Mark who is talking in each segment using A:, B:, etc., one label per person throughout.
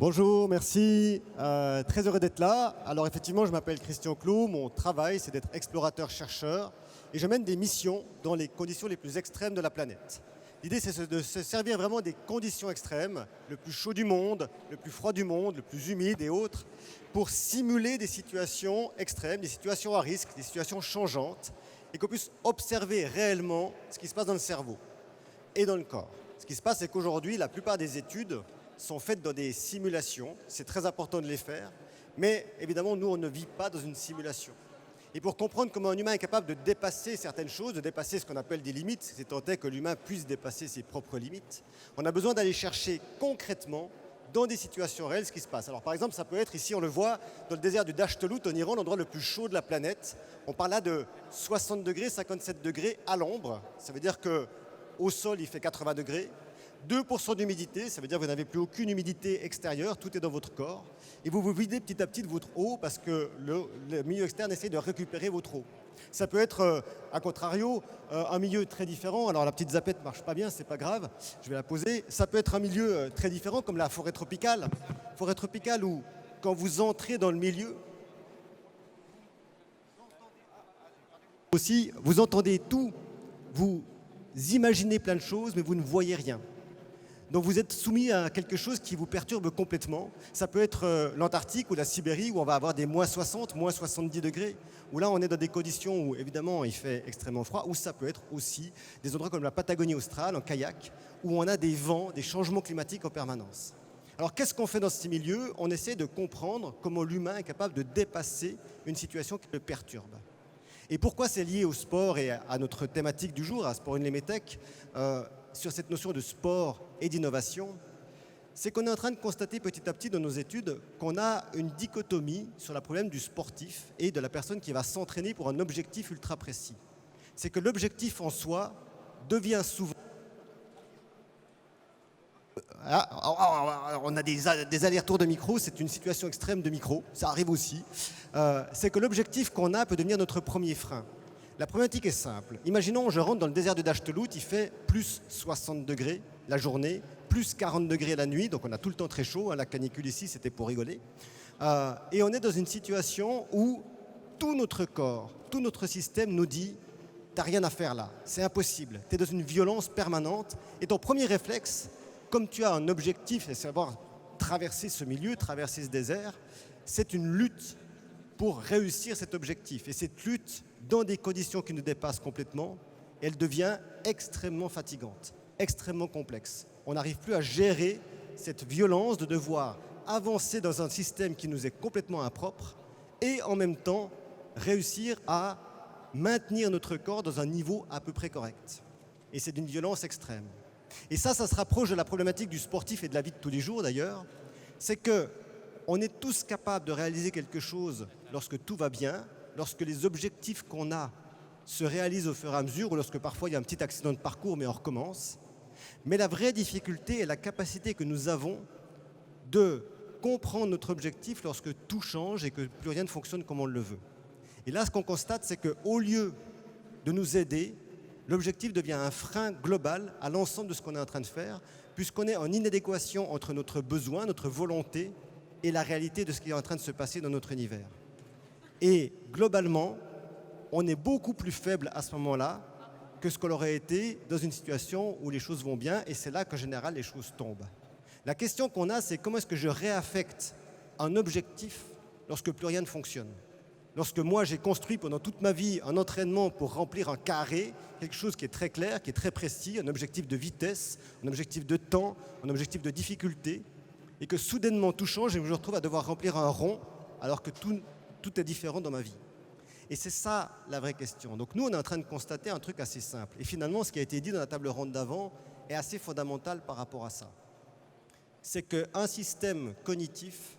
A: Bonjour, merci. Très heureux d'être là. Alors effectivement, je m'appelle Christian Clou. Mon travail, c'est d'être explorateur-chercheur et je mène des missions dans les conditions les plus extrêmes de la planète. L'idée, c'est de se servir vraiment des conditions extrêmes, le plus chaud du monde, le plus froid du monde, le plus humide et autres, pour simuler des situations extrêmes, des situations à risque, des situations changeantes, et qu'on puisse observer réellement ce qui se passe dans le cerveau et dans le corps. Ce qui se passe, c'est qu'aujourd'hui, la plupart des études sont faites dans des simulations. C'est très important de les faire. Mais évidemment, nous, on ne vit pas dans une simulation. Et pour comprendre comment un humain est capable de dépasser certaines choses, de dépasser ce qu'on appelle des limites, c'est tant est que l'humain puisse dépasser ses propres limites, on a besoin d'aller chercher concrètement dans des situations réelles ce qui se passe. Alors par exemple, ça peut être ici, on le voit, dans le désert du Dasht-e-Lut en Iran, l'endroit le plus chaud de la planète. On parle là de 60 degrés, 57 degrés à l'ombre. Ça veut dire qu'au sol, il fait 80 degrés. 2% d'humidité, ça veut dire que vous n'avez plus aucune humidité extérieure, tout est dans votre corps. Et vous vous videz petit à petit de votre eau parce que le milieu externe essaie de récupérer votre eau. Ça peut être, à contrario, un milieu très différent. Alors la petite zapette ne marche pas bien, c'est pas grave, je vais la poser. Ça peut être un milieu très différent comme la forêt tropicale. Forêt tropicale où, quand vous entrez dans le milieu, aussi, vous entendez tout, vous imaginez plein de choses, mais vous ne voyez rien. Donc vous êtes soumis à quelque chose qui vous perturbe complètement. Ça peut être l'Antarctique ou la Sibérie où on va avoir des moins 60, moins 70 degrés, où là on est dans des conditions où évidemment il fait extrêmement froid, ou ça peut être aussi des endroits comme la Patagonie australe en kayak, où on a des vents, des changements climatiques en permanence. Alors qu'est-ce qu'on fait dans ces milieux? On essaie de comprendre comment l'humain est capable de dépasser une situation qui le perturbe. Et pourquoi c'est lié au sport et à notre thématique du jour, à Sport Unlimited, sur cette notion de sport et d'innovation, c'est qu'on est en train de constater petit à petit dans nos études qu'on a une dichotomie sur le problème du sportif et de la personne qui va s'entraîner pour un objectif ultra précis. C'est que l'objectif en soi devient souvent... on a des allers-retours de micro, c'est une situation extrême de micro, ça arrive aussi. C'est que l'objectif qu'on a peut devenir notre premier frein. La problématique est simple. Imaginons, je rentre dans le désert de Dasht-e-Lut, il fait plus 60 degrés la journée, plus 40 degrés la nuit, donc on a tout le temps très chaud. La canicule ici, c'était pour rigoler. Et on est dans une situation où tout notre corps, tout notre système nous dit « t'as rien à faire là, c'est impossible, t'es dans une violence permanente ». Et ton premier réflexe, comme tu as un objectif, c'est savoir traverser ce milieu, traverser ce désert, c'est une lutte pour réussir cet objectif. Et cette lutte, dans des conditions qui nous dépassent complètement, elle devient extrêmement fatigante, extrêmement complexe. On n'arrive plus à gérer cette violence de devoir avancer dans un système qui nous est complètement impropre et en même temps réussir à maintenir notre corps dans un niveau à peu près correct. Et c'est d'une violence extrême. Et ça se rapproche de la problématique du sportif et de la vie de tous les jours d'ailleurs. C'est qu'on est tous capables de réaliser quelque chose lorsque tout va bien, lorsque les objectifs qu'on a se réalisent au fur et à mesure, ou lorsque parfois il y a un petit accident de parcours, mais on recommence. Mais la vraie difficulté est la capacité que nous avons de comprendre notre objectif lorsque tout change et que plus rien ne fonctionne comme on le veut. Et là, ce qu'on constate, c'est qu'au lieu de nous aider, l'objectif devient un frein global à l'ensemble de ce qu'on est en train de faire, puisqu'on est en inadéquation entre notre besoin, notre volonté et la réalité de ce qui est en train de se passer dans notre univers. Et globalement, on est beaucoup plus faible à ce moment-là que ce qu'on aurait été dans une situation où les choses vont bien, et c'est là qu'en général les choses tombent. La question qu'on a, c'est comment est-ce que je réaffecte un objectif lorsque plus rien ne fonctionne? Lorsque moi j'ai construit pendant toute ma vie un entraînement pour remplir un carré, quelque chose qui est très clair, qui est très précis, un objectif de vitesse, un objectif de temps, un objectif de difficulté, et que soudainement tout change et que je me retrouve à devoir remplir un rond alors que tout est différent dans ma vie. Et c'est ça la vraie question. Donc nous, on est en train de constater un truc assez simple. Et finalement, ce qui a été dit dans la table ronde d'avant est assez fondamental par rapport à ça. C'est qu'un système cognitif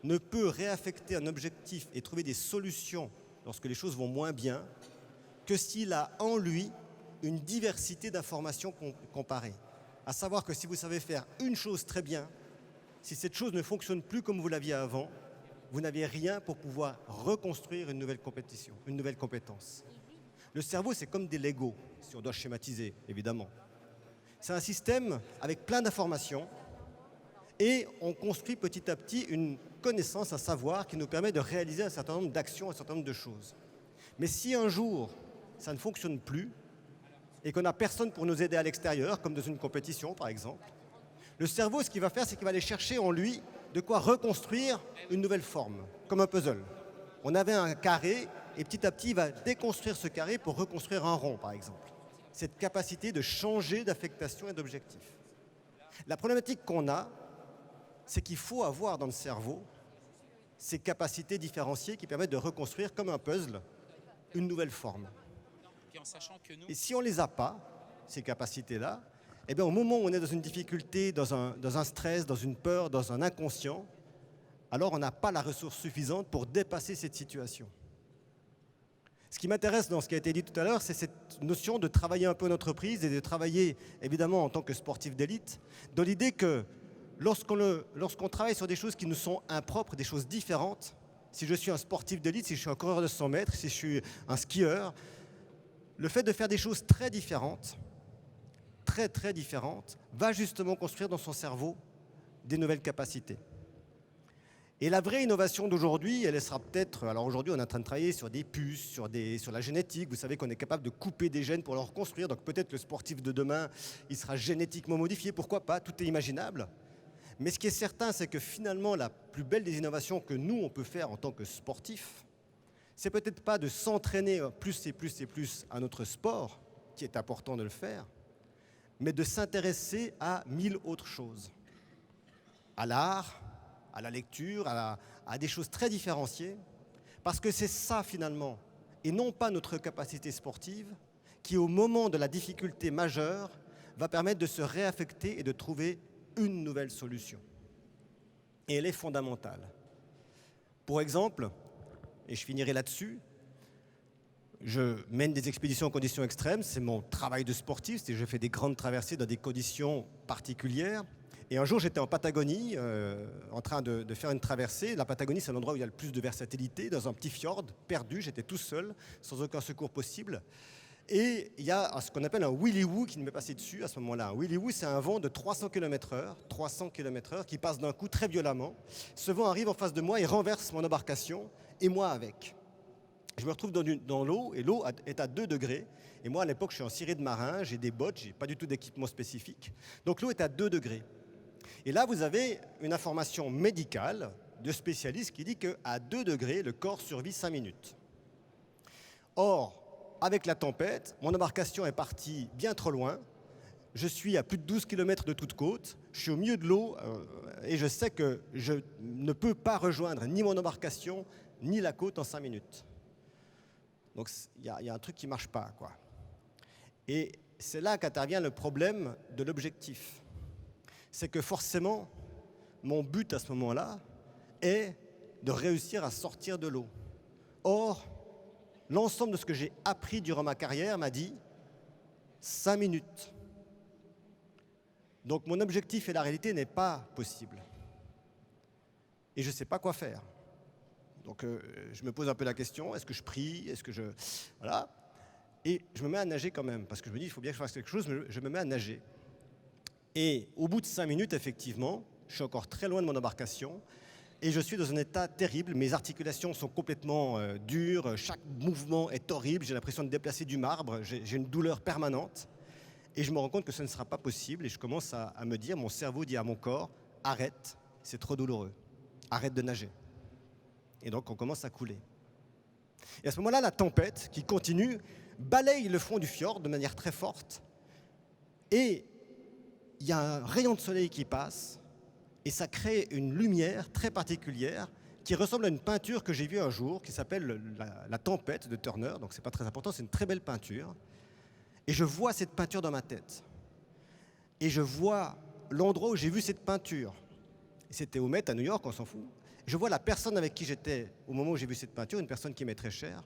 A: ne peut réaffecter un objectif et trouver des solutions lorsque les choses vont moins bien que s'il a en lui une diversité d'informations comparées. À savoir que si vous savez faire une chose très bien, si cette chose ne fonctionne plus comme vous l'aviez avant, vous n'avez rien pour pouvoir reconstruire une nouvelle compétition, une nouvelle compétence. Le cerveau, c'est comme des Legos, si on doit schématiser, évidemment. C'est un système avec plein d'informations Et on construit petit à petit une connaissance, un savoir qui nous permet de réaliser un certain nombre d'actions, un certain nombre de choses. Mais si un jour, ça ne fonctionne plus, et qu'on n'a personne pour nous aider à l'extérieur, comme dans une compétition par exemple, le cerveau, ce qu'il va faire, c'est qu'il va aller chercher en lui de quoi reconstruire une nouvelle forme, comme un puzzle. On avait un carré, et petit à petit, il va déconstruire ce carré pour reconstruire un rond, par exemple. Cette capacité de changer d'affectation et d'objectif. La problématique qu'on a, c'est qu'il faut avoir dans le cerveau ces capacités différenciées qui permettent de reconstruire, comme un puzzle, une nouvelle forme. Et si on ne les a pas, ces capacités-là, eh bien, au moment où on est dans une difficulté, dans un stress, dans une peur, dans un inconscient, alors on n'a pas la ressource suffisante pour dépasser cette situation. Ce qui m'intéresse dans ce qui a été dit tout à l'heure, c'est cette notion de travailler un peu en entreprise et de travailler évidemment en tant que sportif d'élite, dans l'idée que lorsqu'on travaille sur des choses qui nous sont impropres, des choses différentes, si je suis un sportif d'élite, si je suis un coureur de 100 mètres, si je suis un skieur, le fait de faire des choses très différentes, très différentes, va justement construire dans son cerveau des nouvelles capacités. Et la vraie innovation d'aujourd'hui, elle sera peut-être... Alors aujourd'hui, on est en train de travailler sur des puces, sur la génétique. Vous savez qu'on est capable de couper des gènes pour les reconstruire. Donc peut-être le sportif de demain, il sera génétiquement modifié. Pourquoi pas? Tout est imaginable. Mais ce qui est certain, c'est que finalement, la plus belle des innovations que nous, on peut faire en tant que sportif, c'est peut-être pas de s'entraîner plus et plus à notre sport, qui est important de le faire, mais de s'intéresser à 1000 autres choses. À l'art, à la lecture, à des choses très différenciées, parce que c'est ça finalement, et non pas notre capacité sportive, qui au moment de la difficulté majeure, va permettre de se réaffecter et de trouver une nouvelle solution. Et elle est fondamentale. Pour exemple, et je finirai là-dessus, je mène des expéditions en conditions extrêmes, c'est mon travail de sportif, c'est que je fais des grandes traversées dans des conditions particulières. Et un jour, j'étais en Patagonie, en train de faire une traversée. La Patagonie, c'est l'endroit où il y a le plus de versatilité, dans un petit fjord, perdu, j'étais tout seul, sans aucun secours possible. Et il y a ce qu'on appelle un willy-woo qui m'est passé dessus à ce moment-là. Un willy-woo, c'est un vent de 300 km/h qui passe d'un coup très violemment. Ce vent arrive en face de moi et renverse mon embarcation, et moi avec. Je me retrouve dans l'eau, et l'eau est à 2 degrés. Et moi, à l'époque, je suis en ciré de marin, j'ai des bottes, j'ai pas du tout d'équipement spécifique. Donc l'eau est à 2 degrés. Et là, vous avez une information médicale de spécialiste qui dit qu'à 2 degrés, le corps survit 5 minutes. Or, avec la tempête, mon embarcation est partie bien trop loin. Je suis à plus de 12 km de toute côte. Je suis au milieu de l'eau et je sais que je ne peux pas rejoindre ni mon embarcation, ni la côte en 5 minutes. Donc, il y a un truc qui ne marche pas, quoi. Et c'est là qu'intervient le problème de l'objectif. C'est que forcément, mon but à ce moment-là est de réussir à sortir de l'eau. Or, l'ensemble de ce que j'ai appris durant ma carrière m'a dit 5 minutes. Donc mon objectif et la réalité n'est pas possible. Et je ne sais pas quoi faire. Donc je me pose un peu la question, est-ce que je prie? Est-ce que je... Voilà. Et je me mets à nager quand même, parce que je me dis, il faut bien que je fasse quelque chose, mais je me mets à nager. Et au bout de 5 minutes, effectivement, je suis encore très loin de mon embarcation, et je suis dans un état terrible. Mes articulations sont complètement dures, chaque mouvement est horrible, j'ai l'impression de déplacer du marbre, j'ai une douleur permanente. Et je me rends compte que ce ne sera pas possible, et je commence à me dire, mon cerveau dit à mon corps, arrête, c'est trop douloureux, arrête de nager. Et donc on commence à couler. Et à ce moment-là, la tempête, qui continue, balaye le fond du fjord de manière très forte, et il y a un rayon de soleil qui passe, et ça crée une lumière très particulière qui ressemble à une peinture que j'ai vue un jour, qui s'appelle la Tempête de Turner. Donc c'est pas très important, c'est une très belle peinture. Et je vois cette peinture dans ma tête. Et je vois l'endroit où j'ai vu cette peinture. C'était au Met, à New York, on s'en fout. Je vois la personne avec qui j'étais au moment où j'ai vu cette peinture, une personne qui m'est très chère.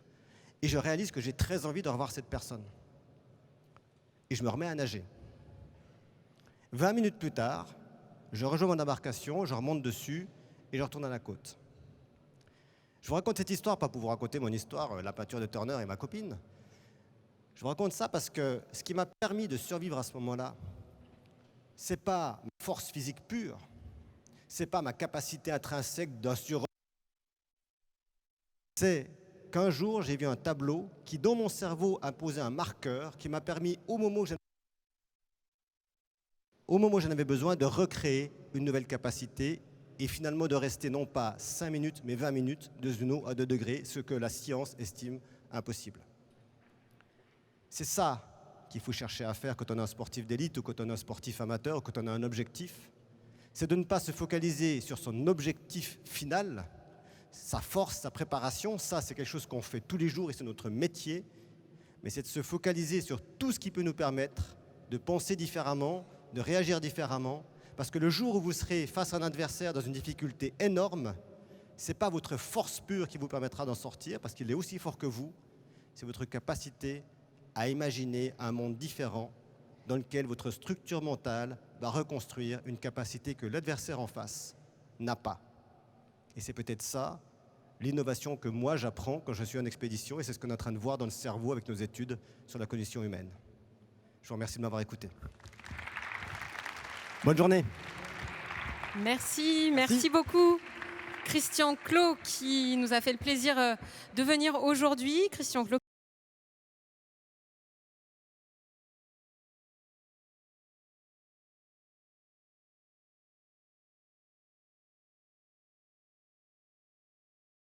A: Et je réalise que j'ai très envie de revoir cette personne. Et je me remets à nager. 20 minutes plus tard, je rejoins mon embarcation, je remonte dessus et je retourne à la côte. Je vous raconte cette histoire, pas pour vous raconter mon histoire, la peinture de Turner et ma copine. Je vous raconte ça parce que ce qui m'a permis de survivre à ce moment-là, c'est pas ma force physique pure, Ce n'est pas ma capacité intrinsèque d'assurance. C'est qu'un jour, j'ai vu un tableau qui, dans mon cerveau, a posé un marqueur qui m'a permis, au moment où j'en avais besoin, de recréer une nouvelle capacité et finalement de rester non pas 5 minutes, mais 20 minutes de 1 à 2 degrés, ce que la science estime impossible. C'est ça qu'il faut chercher à faire quand on est un sportif d'élite ou quand on est un sportif amateur ou quand on a un objectif. C'est de ne pas se focaliser sur son objectif final, sa force, sa préparation. Ça, c'est quelque chose qu'on fait tous les jours et c'est notre métier. Mais c'est de se focaliser sur tout ce qui peut nous permettre de penser différemment, de réagir différemment. Parce que le jour où vous serez face à un adversaire dans une difficulté énorme, ce n'est pas votre force pure qui vous permettra d'en sortir, parce qu'il est aussi fort que vous. C'est votre capacité à imaginer un monde différent dans lequel votre structure mentale va reconstruire une capacité que l'adversaire en face n'a pas. Et c'est peut-être ça, l'innovation que moi j'apprends quand je suis en expédition, et c'est ce qu'on est en train de voir dans le cerveau avec nos études sur la condition humaine. Je vous remercie de m'avoir écouté. Bonne journée.
B: Merci beaucoup. Christian Clot qui nous a fait le plaisir de venir aujourd'hui. Christian Clot